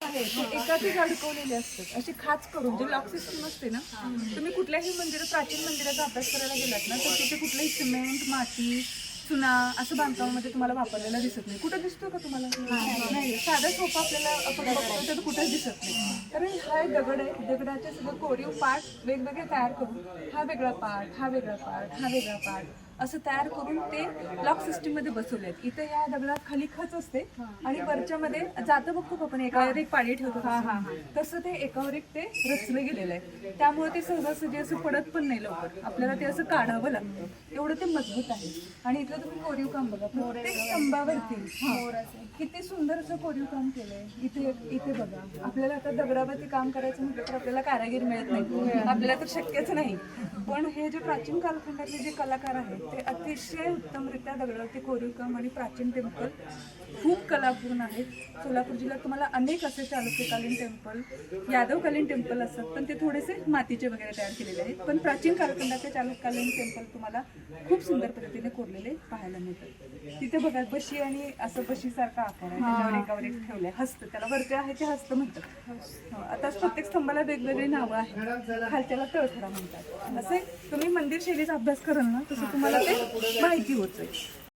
आहे ते एकातच अडकवलेले असतात, अशी खाच करून जे लॉक सिस्टम असते ना. तुम्ही कुठल्याही प्राचीन मंदिराचा अभ्यास करायला गेलात ना तर तिथे कुठलंही सिमेंट, माती, चुना असं बांधकामामध्ये तुम्हाला वापरलेला दिसत नाही. कुठं दिसतो का तुम्हाला? नाही. साधा सोपा आपल्याला आपण बघतो तर कुठंच दिसत नाही. कारण हा दगड आहे, दगडाचे सगळं कोरीव पार्ट वेगवेगळे तयार करून हा वेगळा पार्ट, हा वेगळा पार्ट, हा वेगळा पार्ट असं तयार करून ते लॉक सिस्टीम मध्ये बसवले. इथे या दगडात खाली खच असते आणि वरच्या मध्ये जातं बघतो का आपण एकावर एक पाणी ठेवतो तसं ते एकावर एक ते रचलं गेलेलं आहे. त्यामुळे ते सहजासहजी असं पडत पण नाही लवकर, आपल्याला ते असं काढावं लागतं, एवढं ते मजबूत आहे. आणि इथलं तुम्ही कोरीव काम बघा, प्रत्येक स्तंभावरती किती सुंदर असं कोरीव काम केलंय. इथे बघा, आपल्याला आता दगडावरती काम करायचं म्हटलं तर आपल्याला कारागीर मिळत नाही, आपल्याला तर शक्यच नाही. पण हे जे प्राचीन कालखंडातले जे कलाकार आहेत ते अतिशय उत्तमरित्या दगडावरती कोरीव काम आणि प्राचीन टेम्पल खूप कलापूर्ण आहेत. सोलापूर जिल्ह्यात तुम्हाला अनेक असे चालुक्यकालीन टेम्पल, यादवकालीन टेम्पल असतात, पण ते थोडेसे मातीचे वगैरे तयार केलेले आहेत. पण प्राचीन कालखंडाचे चालुक्यकालीन टेम्पल तुम्हाला खूप सुंदर पद्धतीने कोरलेले पाहायला मिळतात. तिथे बघा बशी आणि असं बशीसारखा आकार आहे, त्याच्यावर एकावर एक ठेवलंय. हस्त, त्याला वरचे आहे ते हस्त म्हणतात. आता प्रत्येक स्तंभाला वेगवेगळी नावं आहेत, खालच्याला तळखडा म्हणतात. असे तुम्ही मंदिर शैलीचा अभ्यास कराल ना तसं तुम्हाला ते माहिती होत जाईल.